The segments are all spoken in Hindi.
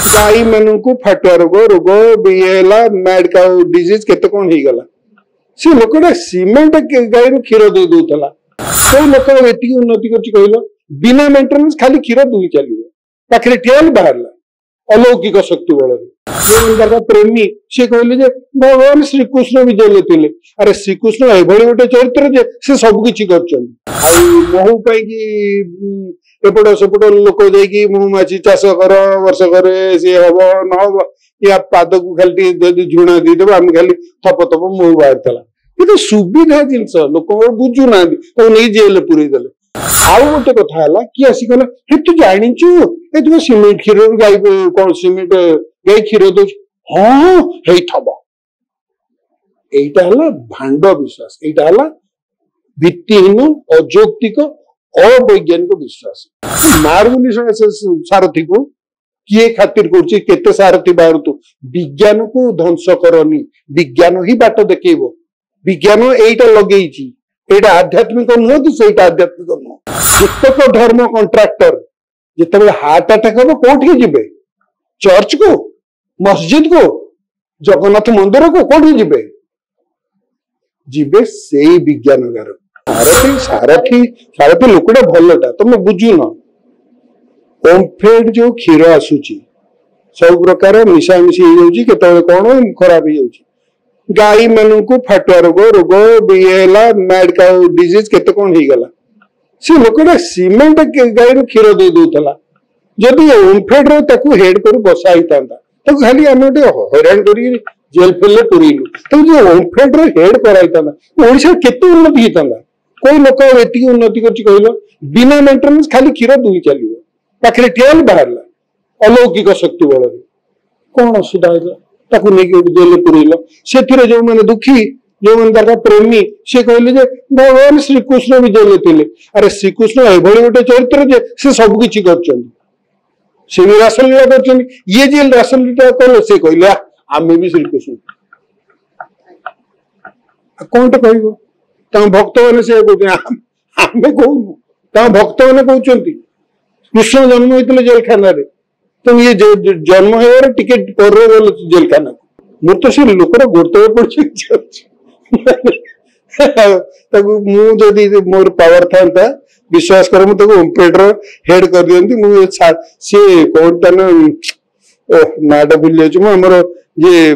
गाई मानू फाटुआ रोग रोग मैड काउ डिजीज केते कौन हो गला से लोकटा सीमेंट गाई क्षीर दे दूला कोई लोक ये उन्नति कर बिना मेंटेनेंस खाली क्षीर दुई चलो पाखे ठिया बाहर अलौकिक शक्ति बल प्रेमी सी कहले भगवान श्रीकृष्ण भी जेल थे अरे श्रीकृष्ण ये गोटे चरित्र से सबकि कर महू एपट सेपट लोक जाकि महुमाछी चाष कर वर्ष करे सी हम न हम या पाद को खाली झुणा दीदेव आम खाली थप थप महू बाहर ये सुविधा जिनस लोक बुझुना नहीं जेल पूरे देले आउ गोटे कथा है कि आसिकला हे तू जाचु ए तुम सीमेंट क्षीर गाई कौन सीमेंट गाई क्षीर दो हाँ यहीटा है भांड विश्वास यहीटा है भित्तिहीन अजौक्तिक अवैज्ञानिक विश्वास मारूली सारथी को किए खातिर करते सारथी बाहर तू विज्ञान को ध्वंस करनी विज्ञान ही बाट देखेब विज्ञान यहीटा लगे एटा आध्यात्मिक नुह कि सहीटा आध्यात्मिक नुह जितक धर्म कंट्राक्टर जिते हार्ट अटैक हम कौटी जीवे चर्च को मस्जिद को जगन्नाथ मंदिर को कौटी जीवे जीवे से विज्ञानगार सारथी सारथी सारथी लोकटा भलटा तुम बुझुन ओमफेड जो क्षीर आसूची सब प्रकार मिशामिशी हो कौन खराब हो गाई मानू फाटुआ रोग रोग मैड काउ डिजीज केते कौन हो गला से लोकटा सीमेंट गाई क्षीर दे दूला जदि ओमफेड हेड कर बसा ही खाली आम गोटे हैरान कर जेल फेल पुरेलु तो जो ओमफेड हेड कराई केते उन्नति होता कोई लोक ये उन्नति कर बिना मेंटेनेंस खाली क्षीर दुई चलो पाखे ठिया बाहर अलौकिक शक्ति बल कौन असुविधा है जेल पुरेल से जो मैंने दुखी जो मैंने प्रेमी सी कहले भगवान श्रीकृष्ण भी जेल थे अरे श्रीकृष्ण ये गोटे चरित्र से सबकि कर भी रासलीला कर ये जेल रासलीला कले से कहले आम भी श्रीकृष्ण कौन कह भक्त मैंने से आम कहूनु भक्त मैंने कहते कृष्ण जन्म होते जेल खाना तुम ये जन्म हो टिकेट कर जेल खाना मोर तो से लोकर गोर्तव्य पड़ी मोर पावर था विश्वास कर ओमफेड हेड कर दिखती सी कौन नाटा भूल जामर ये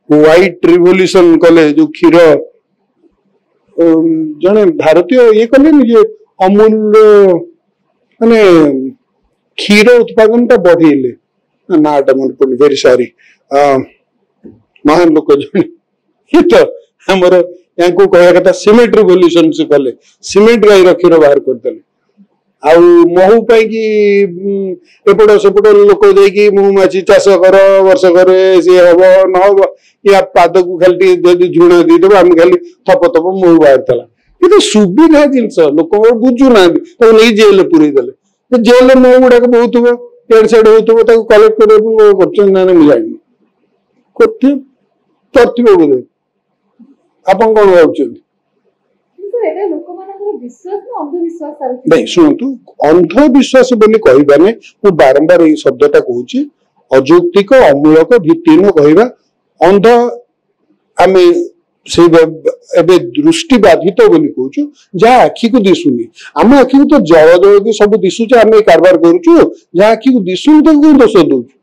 व्हाइट रिवोल्यूशन कले जो क्षीर जड़े भारतीय ये कले जे अमूल माने क्षीर उत्पादन टा बढ़ेले नाटा मन पड़े वेरी सॉरी महान लोक ये तो हमर या कह कथा सीमेंट रिवोल्यूशन से कले सीमेंट गाई क्षीर बाहर करदे आउ महू कि एपट सेपट लोक जाकि महुमाछी चाष कर वर्ष करे सी हम न हम या पाद को खाली झुणा दीदेव आम खाली थप थप महू बाहर ये सुविधा जिनस लोक बुझुना नहीं जेल पूरे देले जेल महू गुड़ाक बहुत एड सेड हो कलेक्ट कर करथिबे बोधे आपन कोन भाबुछन नहीं शुणु अंधविश्वास बोली कहबाने मु बारंबार ये शब्दटा कहूची अजौक्तिक अमूलक भित्तिहीन कहबा अंध आमे से एबे दृष्टि बाधित बोली कहूछु जहाँ आखि को दिसुनी आम आखि को तो जल जल के सब दिशुचे आम कारबार करूछु जहाँ आखि को दिसुनी तो कोन दोष दउछु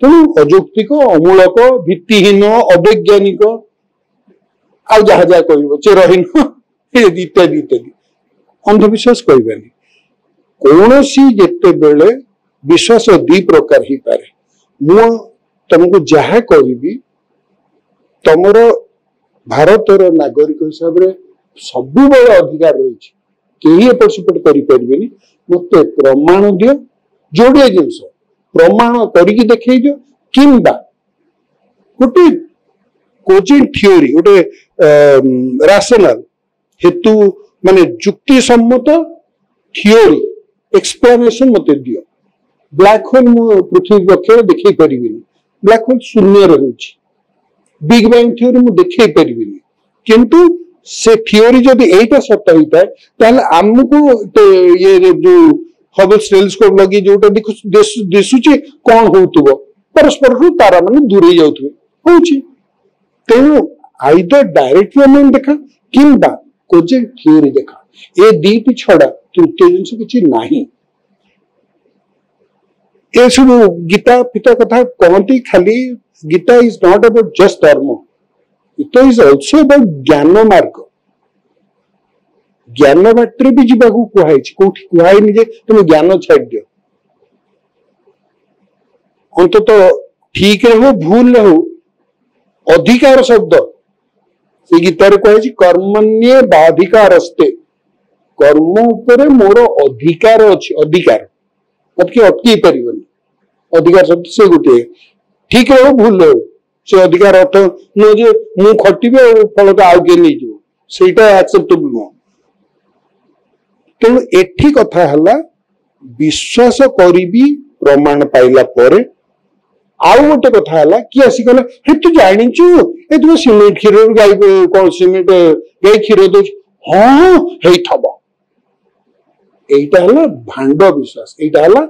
तेणु अजौक्तिक अमूलक भित्तिहीन अवैज्ञानिक आ जहाँ जहाँ कह चेरहीन इत्यादि इत्यादि अंधविश्वास कहबानी कौन सी जिते बेले विश्वास दी प्रकार ही पारे मु तुमको जहा करी तुमर भारतर नागरिक हिसाब से सब अधिकार रही कहीं एपट सेपट करें मत प्रमाण दियो जोड़े जिनस प्रमाण करके देखई दियो किंबा गोटे कोचिंग थ्योरी गोटे राशनल हेतु माने युक्ति सम्मत थ्योरी एक्सप्लेनेशन मत दियो ब्लैक होल पृथ्वी पक्ष देखे पारि ब्लैक होल शून्य रही बिग बैंग थ्योरी मु देखे पारि किंतु से थ्योरी जदि एटा सत्य होता है ताले आमको ये जो हबल्स टेलीस्कोप लगी जोटा दिशुची कौन होउथबो परस्पर तारा माने दूरे जाउथबे होउची तेणु आइदर डायरेक्ट फेनोमेनन देखा किंबा कोजेंट थ्योरी देखा ए दीटी छड़ा तृतीय जिनस किछि नाही ए सब गीता पिता कथा कहती खाली Gita is not about just dharma it is also about gyan marg ज्ञान बाटर भी जावाक कहुई कौटी कहुई जे तुम ज्ञान छाड़ दियो अंत ठीक हो भूल हो अधिकार शब्द से गीतार कहुई कर्मण्ये बाधिकारस्ते कर्म उपरे मोर अधिकार अच्छी अधिकार मत कि अटकई पार अधिकार शब्द से गोटे ठीक हो भूल हो से अधिकार अर्थ नुह जे मु खटिबे फल तो आउ किए नहीं सेटा एक्सेप्टेबल नुह तेणु एठी कथा हला विश्वास करी प्रमाण पाइला परे आउ गोटे कथा हला कि आसी कहला हे तू जानिचु ए तू सीमेंट क्षीर गाय कौन सीमेंट गाय क्षीर दो हाँ हे थबो एटा हला भांड विश्वास एटा हला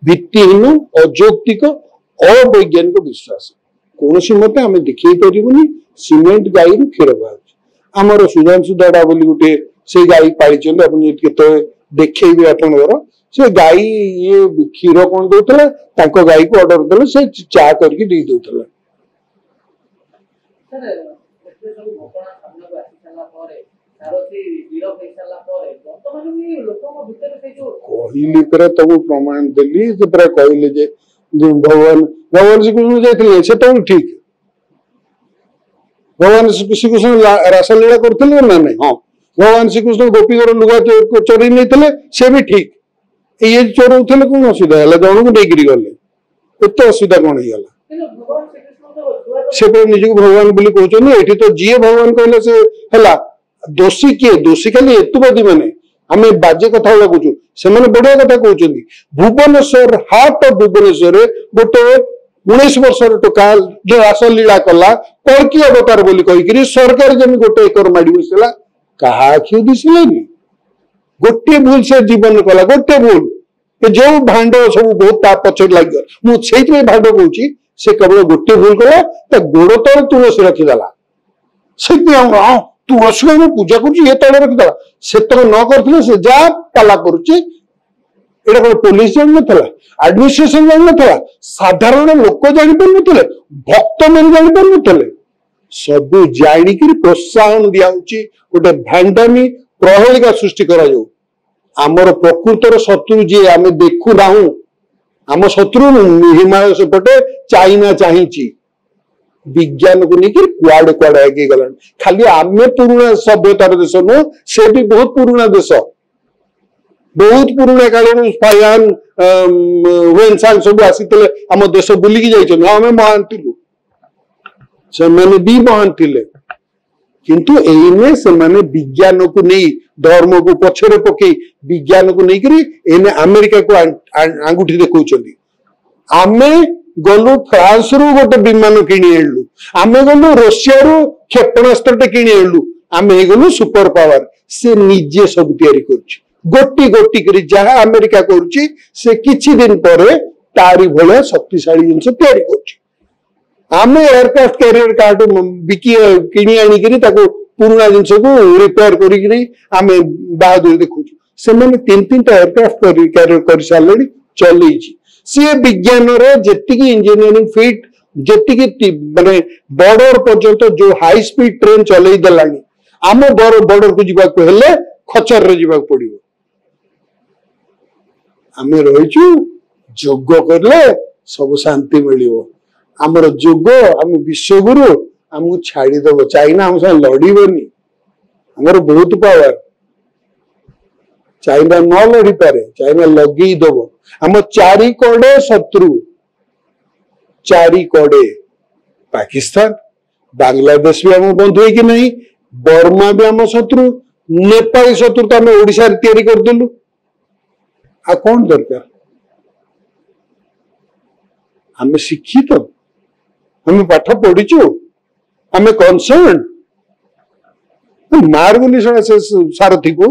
भित्तिहीन अजौक्तिक अवैज्ञानिक विश्वास कौन मते आम देखी पारिबुनी सीमेंट गाई क्षीर बाहर आमर सुधांशु दादा बोली गोटे से गाई पाई देखेबे आपनकर से गाई ये क्षीर कौन दौला गाई को ऑर्डर देले से चा करके दे दौला कहली पर तब प्रमाण देली कहले जे भगवान भगवान श्रीकृष्ण जाइए से तो ठीक भगवान श्रीकृष्ण रासलीला करते ना नहीं हाँ भगवान श्रीकृष्ण गोपी लुगा चोरी नहीं से भी ठीक ये चोरौले कौन असुविधा है जन को लेकर गले एत असुविधा कौन हो से निजक भगवान बोली कहते ये तो जी भगवान कहले से है दोषी किए दोषी खाली हेतुवादी मैंने आम बाजे कथा कहूँ से बढ़िया कथा कहते भुवनेश्वर हाट ऑफ भुवनेश्वर गोटे 19 वर्ष टोका जो रासलीला कला कल्कि अवतार बोली कहीकि सरकार जमी गोटे एकर माड़ी बसला कहा आखि दिशलानी गोटे भूल से जीवन कला गोटे भूल जो भांड सब बहुत पछे लगे मुझे भांड कहूँ से केवल गोटे भूल कला गोड़ तले तुलसी रखीदेला से तुलसी को पूजा कर तले रखीदेला से न कर जा पाला करुच्ची कौन पुलिस जान ना एडमिनिस्ट्रेशन जान ना साधारण लोक जापर भक्त मैंने जापर सब जाणिक प्रोत्साहन दिया गोटे भांडामी प्रहेलिका सृष्टि करा आमर प्रकृतर शत्रु जी आम देखु ना आम शत्रु हिमालय सेपटे चाइना चाहिए विज्ञान को लेकर कुआड़े कुआड़े आगे गला खाली आम पुराणा सभ्यतार देश नुह से भी बहुत पुराणा देश बहुत पुराणा काल फायान वेनसांग सब आसी आम देश बुलिकी जाइए आम महान थिलु से भी महान थिले किंतु एने से माने विज्ञान को नहीं धर्म को पछरे पकई विज्ञान को नहीं करी एने अमेरिका को आंगुठी देखौछंदी आमे गलु फ्रांस रु गोटे विमान किणी आनलु आमे गलु रशिया रु क्षेपणास्त्र किणी आनलु आमे गलु सुपर पावर से निजे सब तैयारी करछि गोटी गोटी करी जहाँ अमेरिका करुछि से किछि दिन परे तारी भले शक्तिशाली जिनस तैयारी करछि आम एयरक्राफ्ट कैरियर कार्ड बिकी किणी आनिकरी ताको पुराना जिनस को रिपेयर करी आम बहादुरी देखु से तीन तीन एयरक्राफ्ट कैरियर कर सारे चल सी विज्ञान जी इंजीनियरिंग फिट जी माने बॉर्डर पर्यंत जो हाई स्पीड ट्रेन चल देला आम बॉर्डर को जीवाक हेले खचर रे जीवाक पड़िबो आम रहीचु जोग करले सब शांति मिलिबो आमर जोग आम विश्वगुरु आमको छाड़ीदेव चाइना आम साथ लड़बनी आमर बहुत पावर चाइना न लड़ी पारे चाइना लगेदेव आम चारि कड़े शत्रु चारि कड़े पाकिस्तान बांग्लादेश भी आम बंधु है कि नहीं बर्मा भी आम शत्रु नेपाली शत्रु तो आम ओडिशा तैयारी करदेलु आ कौन दरकार आम शिक्षित हमें पाठ पढ़ीचु हमें कनसर्न मार बोली से सारथी को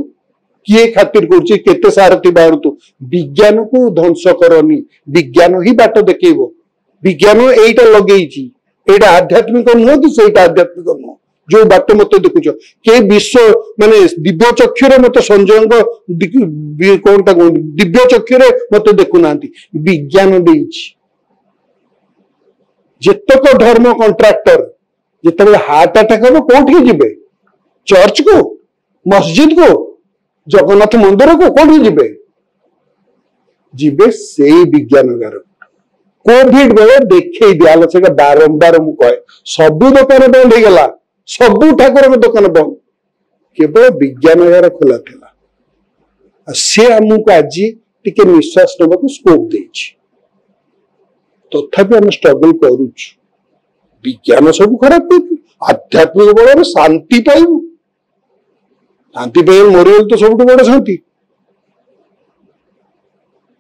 किए खातिर करुच्ची केते सारथी बाहरतु विज्ञान को ध्वंस करनी विज्ञान ही बाट देखो विज्ञान एटा लगे आध्यात्मिक नुह कि सहीटा आध्यात्मिक नुह जो बाट मत देखुच के विश्व माने दिव्य चक्षुरे मत संजय कौन दिव्य चक्षुरे मत देखुना विज्ञान जेतक धर्म कॉन्ट्राक्टर जिते हार्ट अटैक हम कौटी जी चर्च को मस्जिद को जगन्नाथ मंदिर को कौटी जी से विज्ञानगार कोविड बेले देखे दिया से बारंबार मुझे सबू दुकान बंद हो गला सबू ठाकुर दुकान बंद केवल विज्ञानगार खोला था सी आमको आज टिके निश्वास नवा स्कोप दे तथापि आम स्ट्रगल करुच विज्ञान सब खराब आध्यात्मिक बल शांति पाइबू शांति पाइबू मरीगल तो सब बड़ शांति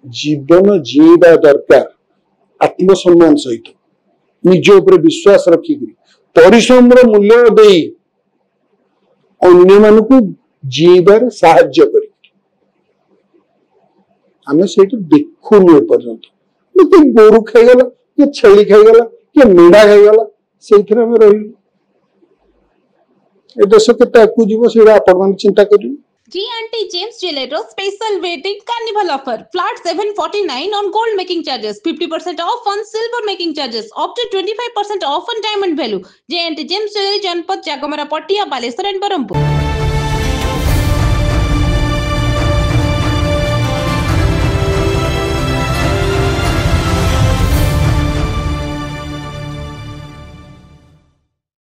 जीवन जीवा दरकार आत्मसम्मान सहित निज उपर विश्वास रखिक परिश्रम मूल्य दे अन्य मान को जीवार साहाय्य कर आम से देखुनु एपर्यंत गोरु खाईगला कि छेली खाईगला कि मेढ़ा खाईगला से रही देश के जीव से आपण चिंता करें G&T James Gelato special wedding carnival offer. Flat 749 on gold making charges, 50% off on silver making charges, up to 25% off on diamond value. G&T James Jewelry Janpat Jagamara Patia Balesar and Barampur.